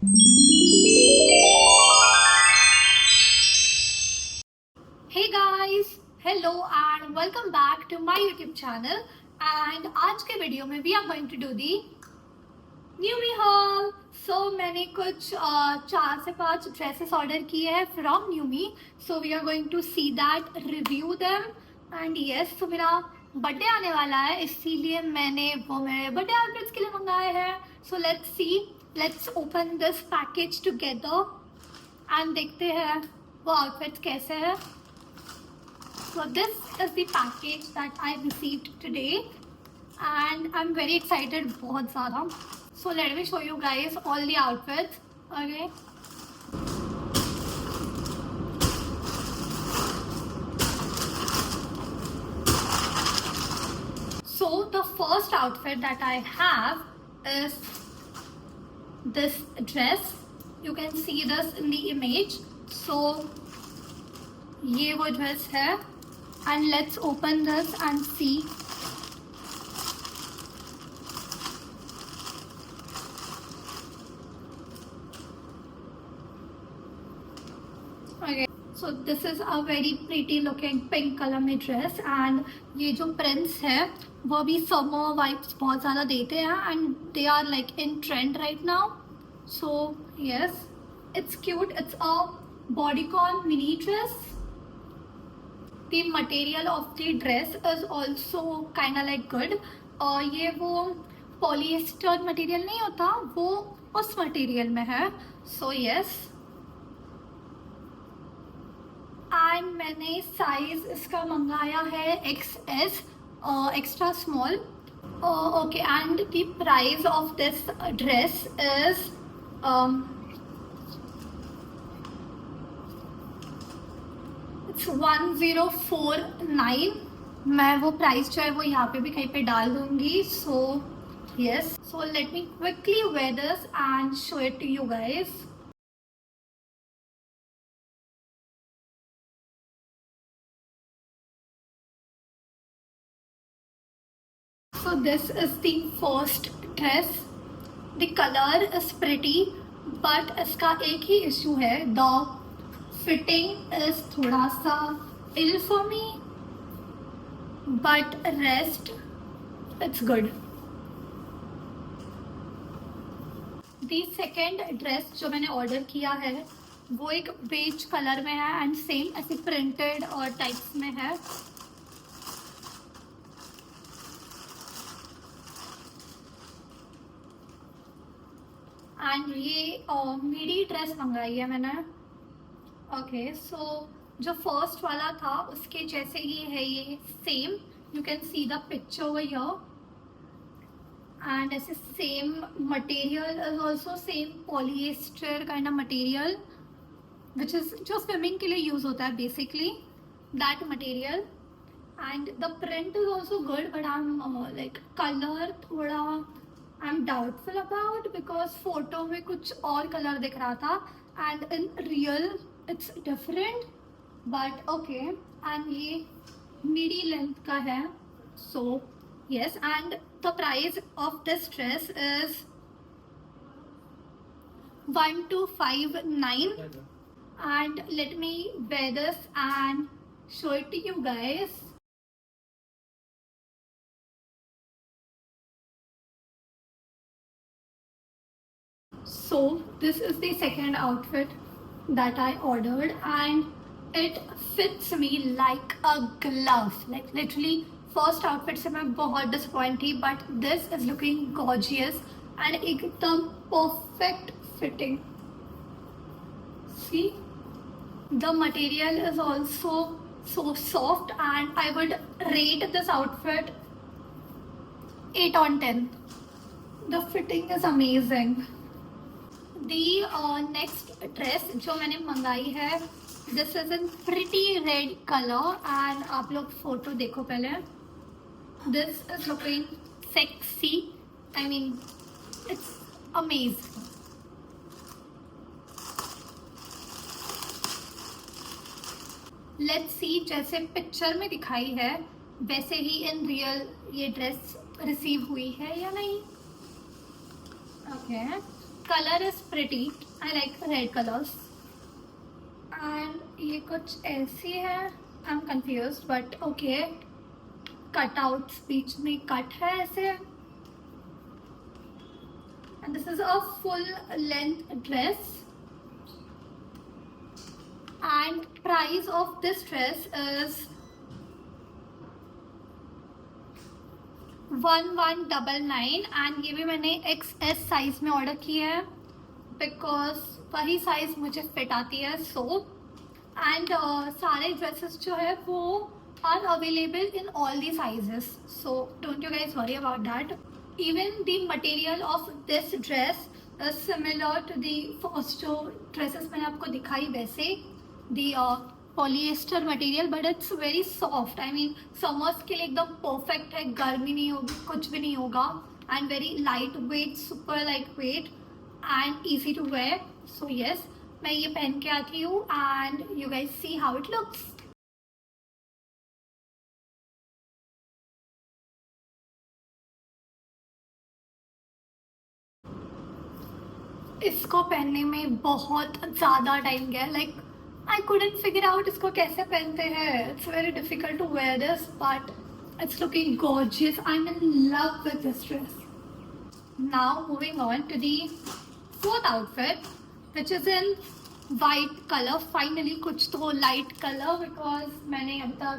Hey guys, hello and welcome back to my YouTube channel. And आज के video में we are going to do the Newme haul. मैंने कुछ 4 से 5 dresses order किए हैं from Newme. We are going to see that, review them. And yes, तो मेरा बर्थडे आने वाला है, इसीलिए मैंने वो मेरे बर्थडे आउटफिट्स के लिए मंगाए हैं. Let's see, let's open this package together and देखते हैं वो आउटफिट्स कैसे हैं. So this is the package that I received today and I'm very excited बहुत ज़्यादा. So let me show you guys all the outfits. Okay. So the first outfit that I have is this dress. You can see this in the image. So ये वो dress है. And let's open this and see. Okay, so this is a very pretty looking pink color में dress and ये जो prints है वो भी summer vibes बहुत ज़्यादा देते हैं and they are like in trend right now. So yes, it's cute. It's a bodycon mini dress. The material of the dress is also kind of like good. और ये वो polyester material नहीं होता, वो उस material में है. So yes. And मैंने size इसका मंगाया है XS, extra small. Okay, and the price of this dress is it's 1049. मैं वो प्राइस जो है वो यहाँ पे भी कहीं पे डाल दूंगी. So yes, so let me quickly wear this and show it to you guys. So this is the first dress. The color is pretty, but इसका एक ही issue है, the fitting is थोड़ा सा ill for me, but rest it's good. The second dress जो मैंने order किया है वो एक बेज कलर में है एंड सेम ऐसे प्रिंटेड और टाइप्स में है. एंड ये मिडी ड्रेस मंगाई है मैंने. ओके, सो जो फर्स्ट वाला था उसके जैसे ही है ये same. You can see the picture over here and ऐसे same material is also same polyester kind of material which is जो स्विमिंग के लिए यूज होता है basically, that material. And the print is also good, but I am like colour थोड़ा I am doubtful about because photo में कुछ और colour दिख रहा था and in real it's different, but okay. And ये midi length का है. So yes, and the price of this dress is 1259. And let me wear this and show it to you guys. So this is the second outfit that I ordered and it fits me like a glove. Like literally first outfit से मैं बहुत disappointed थी, but this is looking gorgeous and एकदम perfect fitting. See, the material is also so soft and I would rate this outfit 8 on 10. The fitting is amazing. The next dress जो मैंने मंगाई है, this is in pretty red color and आप लोग photo देखो पहले. This is looking sexy. I mean, it's amazing. Let's see, जैसे picture में दिखाई है वैसे ही इन रियल ये ड्रेस रिसीव हुई है या नहीं. Okay. color is pretty. I like red colors. And ये कुछ ऐसी है. I'm confused, but okay. Cutouts बीच में cut है ऐसे. And this is a full length dress. And price of this dress is 1199 and ये भी मैंने XS साइज में ऑर्डर की है बिकॉज वही साइज मुझे फिट आती है. सो एंड सारे ड्रेसेस जो है वो are available in all the sizes. So don't you guys worry about that. Even the material of this dress is similar to the first जो ड्रेसेस मैंने आपको दिखाई वैसे. The polyester material but it's very soft. I mean summers के लिए एकदम perfect है. गर्मी नहीं होगी, कुछ भी नहीं होगा. And very light weight, super light weight and easy to wear. So yes, मैं ये पहन के आती हूँ and you guys see how it looks. इसको पहनने में बहुत ज़्यादा टाइम गया. Like I couldn't figure out इसको कैसे पहनते हैं. It's very difficult to wear this, but it's looking gorgeous. I'm in love with this dress. Now moving on to the fourth outfit, which is in white color. Finally कुछ तो light color because मैंने अभी तक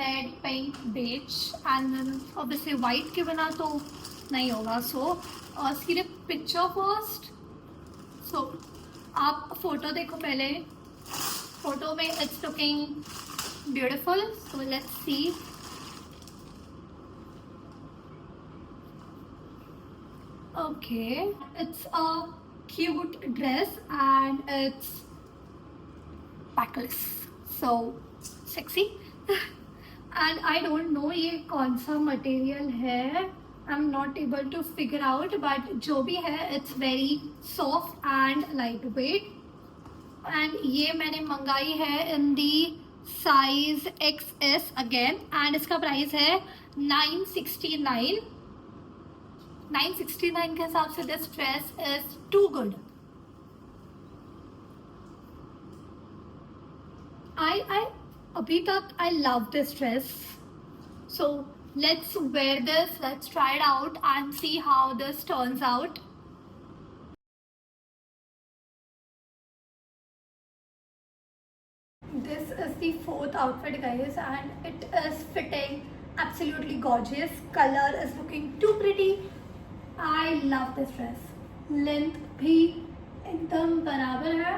red, pink, beige and then obviously white के बिना तो नहीं होगा. So सीधे picture first. So आप फोटो देखो पहले. फोटो में it's looking beautiful. So let's see. Okay, it's a cute dress and it's backless, so sexy. And I don't know ये कौन सा मटेरियल है. I am not able to figure out but जो भी है it's very soft and light weight. And ये मैंने मंगाई है in the size XS again and इसका प्राइस है 969. 969 के हिसाब से this dress is too good. I अभी तक I love this dress. So let's wear this, let's try it out and see how this turns out. This is the fourth outfit guys and it is fitting absolutely gorgeous. Color is looking too pretty. I love this dress. Length भी एकदम बराबर है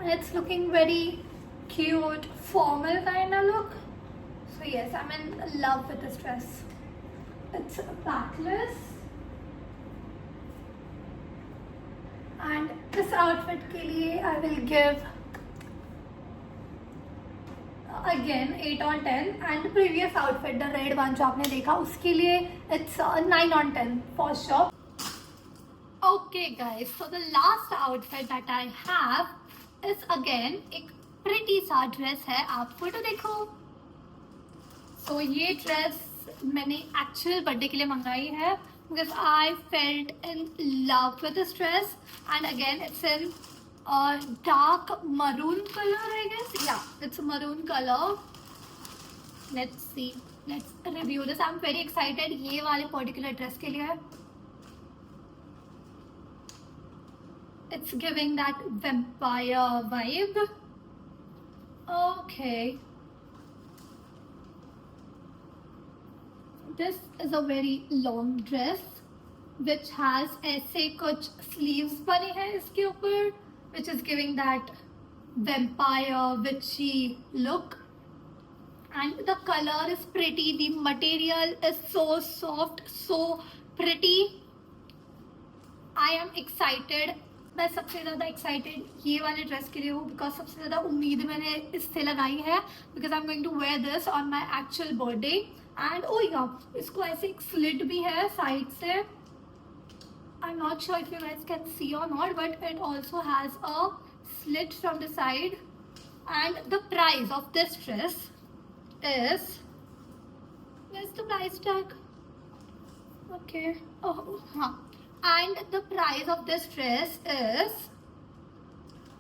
and it's looking very cute, formal kind of look. So yes, I'm in love with this dress. It's backless and this outfit के लिए I will give again 8 on 10 and previous outfit the red one जो आपने देखा उसके लिए it's 9 on 10 for sure. Okay guys, so the last outfit that I have is again एक pretty सा dress है. आप फोटो देखो. सो ये ड्रेस मैंने एक्चुअल बर्थडे के लिए मंगाई है because I felt in love with this dress and again it's in dark maroon color, I guess. Yeah, it's a maroon color. Let's see, let's review this. I'm very excited ये वाले particular dress के लिए. It's giving that vampire vibe. Okay, this is a very long dress which has ऐसे कुछ sleeves बने हैं इसके ऊपर which is giving that vampire witchy look and the color is pretty. The material is so soft, so pretty. I am excited. मैं सबसे ज़्यादा excited ये वाले ड्रेस के लिए हूँ बिकॉज सबसे ज़्यादा उम्मीद मैंने इससे लगाई है because I am going to wear this on my actual birthday. And oh या इसको ऐसे एक स्लिट भी है साइड से. I'm not sure if you guys can see or not, but it also has a slit from the side. And the price of this dress is, where's the price tag? Okay, oh हाँ, and the price of this dress is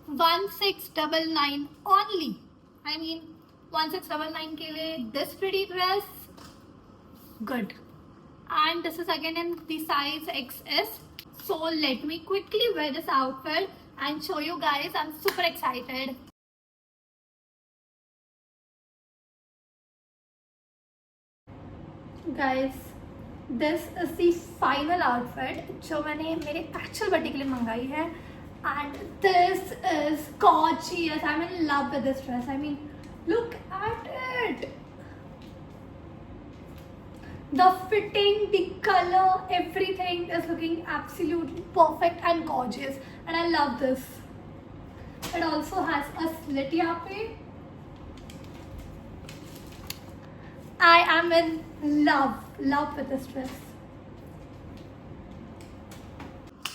1699 only. I mean 1699 के लिए this pretty dress, good. And this is again in the size XS. So let me quickly wear this outfit and show you guys. I'm super excited. Guys, this is the final outfit जो मैंने मेरे actual birthday के लिए मंगाई है. And this is gorgeous. I'm in love with this dress. I mean, look at it. The fitting, the color, everything is looking absolutely perfect and gorgeous. And I love this. It also has a slit yappe. I am in love with this dress.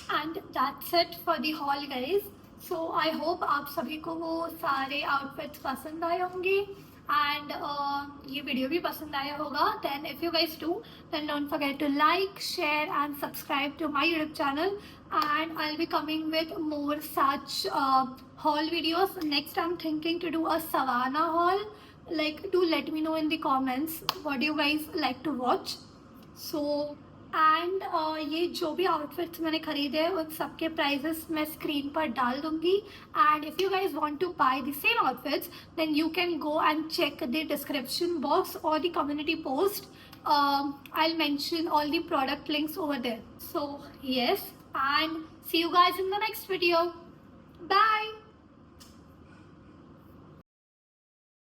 And that's it for the haul, guys. So I hope आप सभी को वो सारे outfits पसंद आए होंगे and ये video भी पसंद आया होगा. Then if you guys do, then don't forget to like, share and subscribe to my YouTube channel, and I'll be coming with more such haul videos. Next I'm thinking to do a Savannah haul. Like, do let me know in the comments what do you guys like to watch. So and ये जो भी outfits मैंने खरीदे हैं उन सबके prices मैं screen पर डाल दूंगी. And if you guys want to buy the same outfits then you can go and check the description box और the community post. I will mention all the product links over there. So yes, and see you guys in the next video. Bye.